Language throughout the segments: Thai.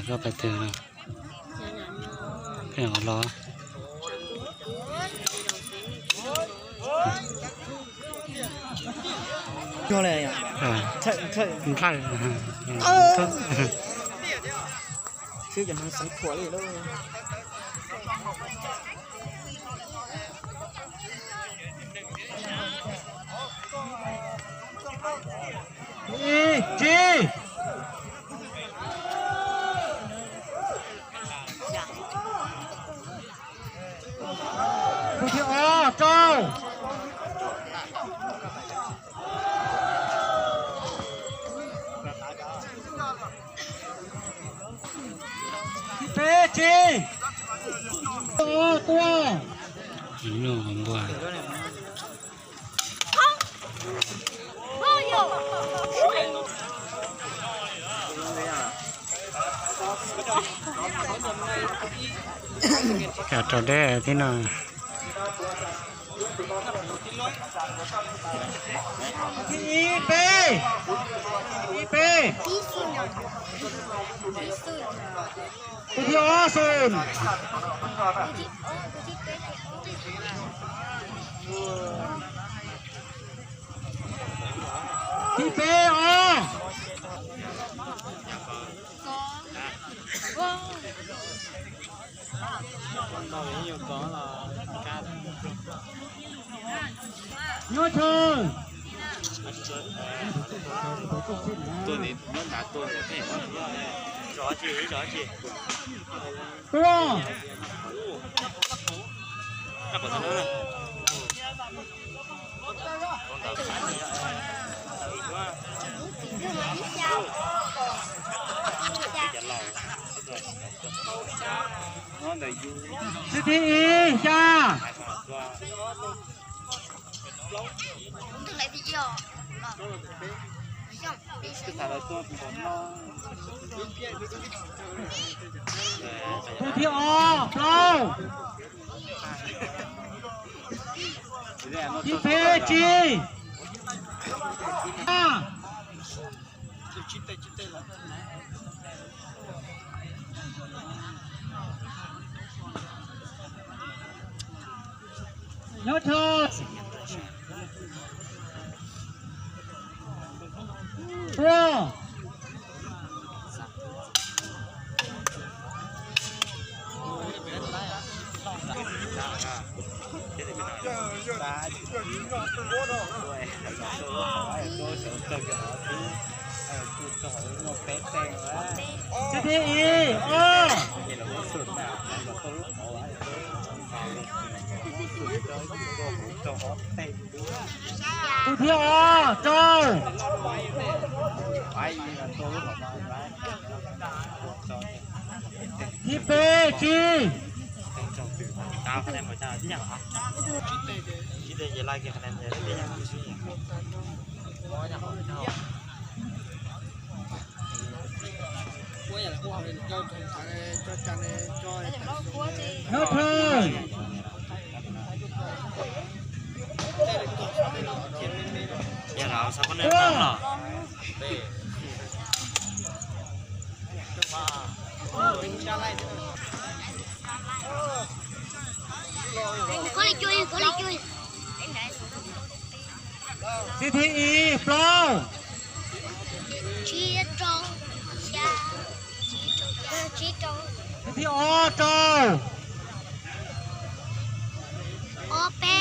ก็ไปเตือนเพื่อนของล้อcho này à thầyใช่chứ chẳng nó sống khỏe gì đâu chi Thì cao Pê chi tua nó không qua cả trò đẻ thế nào IP IP Thì awesome IP Your turn. Tôi thì nó đã tôi này rõ chị. Tua. Các bạn nữa. Nó đầy du. CTE cha. Cái thằng là tôi cũng nó. Thì flow. Chi phê chi. Your turn. Draw. CTE. Oh. Từ thi O. Châu. Thi P. Chi. 9คะแนนหมดจ้าที่อย่างอ่ะที่ได้ยัยไล่กี่คะแนนเนี่ยได้ยังไม่ซื้ออย่างYour turn. อย่างเราสักคนหนึ่งครั้งหรอ có đi chui CTE. Flow. chia trâu cha chia trâu CTE. O. Châu. ô pe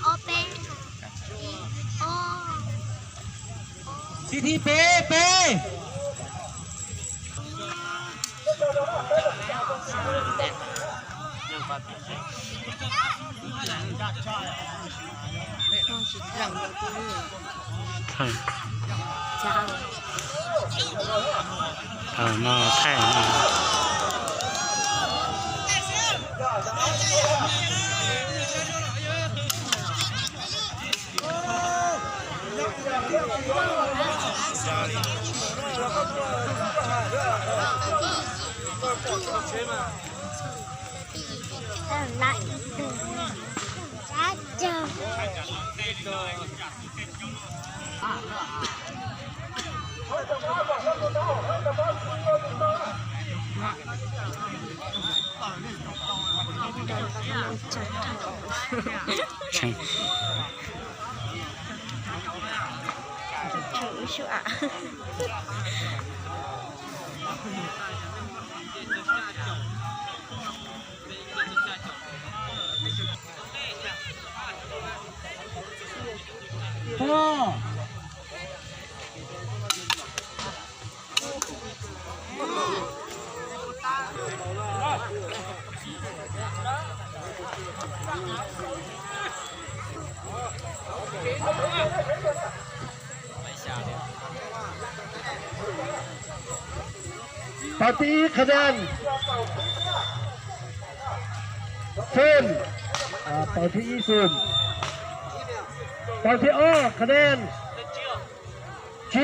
o CTE. P. P. Thầy chào thầy nó thầy nó lại cá chờ chẳng thử chưa ạ Four. Party คะแนน0Party 0Party O คะแนน G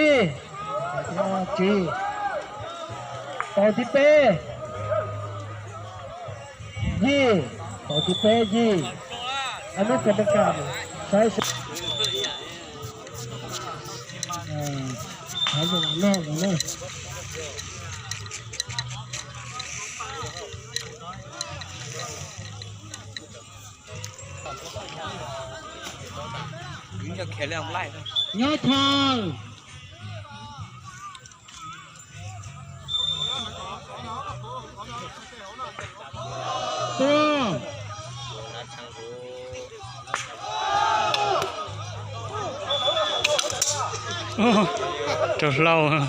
G Party P G Party P G อนุกรรมการใช้ใช้อย่างนอกเลยจะเขียนเรื่องไล่ Your turn. Four. Trời lâu hả?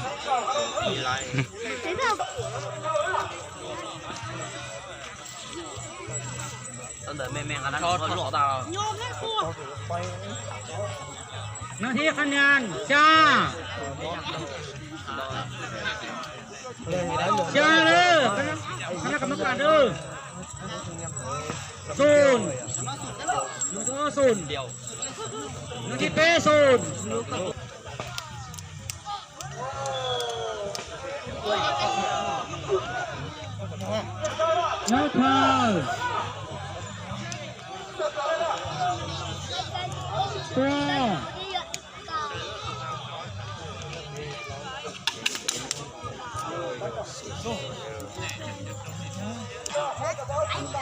Tao đợi mẹ anh ăn thôi lọ tao นาทีคะแนนจ้าจ้าเลยคณะกรรมการเด้อศูนย์หนึ่งตัวศูนย์หนึ่งที่เป้ศูนย์แล้วเธอตัว Hãy subscribe cho kênh Ghiền Mì Gõ để không bỏ lỡ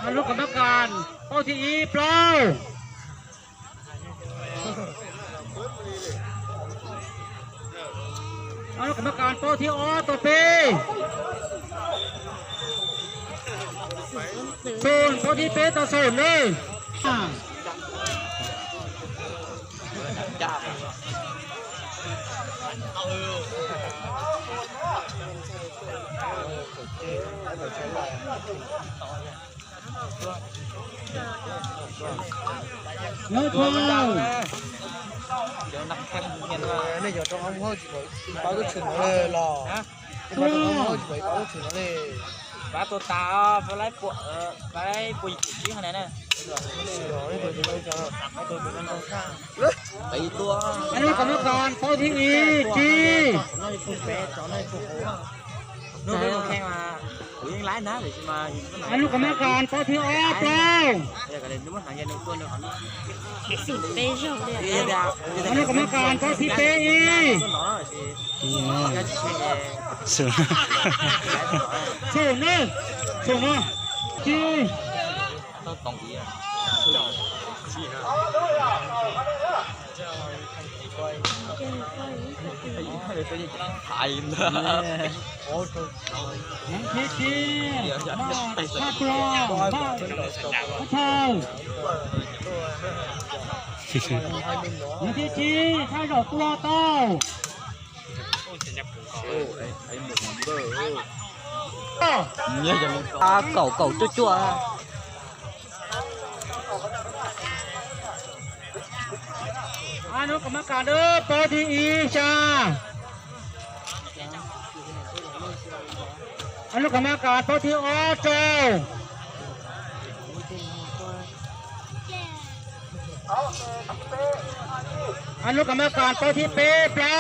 อนุกรรมการโต๊ะที่อีเปล่าอนุกรรมการโต๊ะที่ออตัวปีศูนย์โต๊ะที่เป๊ต่อศูนย์เลยเนื้อทอง เดี๋ยวนักแข่งเห็นว่าเนี่ยเดี๋ยวต้องเอาเข้าจีบเป้าก็ถึงเลยหรอฮะเดี๋ยวต้องเอาเข้าจีบเป้าก็ถึงเลยปลาตัวตาปลาไหลปวดปลาไหลปุยยี่ขนาดนั้นไปตัว อันนี้กรรมการโต๊ะที่อีจี น้อยคุณเป๊ะจอน้อยคุณโอ้นู่นไปแข่งมาโอ้ยยังร้ายนะเดี๋ยวจะมา อนุกรรมการโต๊ะที่ออเปล่า เดี๋ยวกันเลยนึกว่าหางยันตัวนึงของนี่ สุดเป้ชงเลย เดี๋ยว อนุกรรมการโต๊ะที่เป๊อี 是是， ศูนย์นี่ศูนย์นี่จี ต้องตรงนี้อ่ะถ่ายเลยโอ้โห จีจีข้าปลาข้าเท่าจีจีข้าดอกตัวโต nhớ cho mình cẩu cẩu chua chuaอนุกรรมการเด้อโต๊ะที่อีชาอนุกรรมการโต๊ะที่ออโจอนุกรรมการโต๊ะที่เป๊เปล่า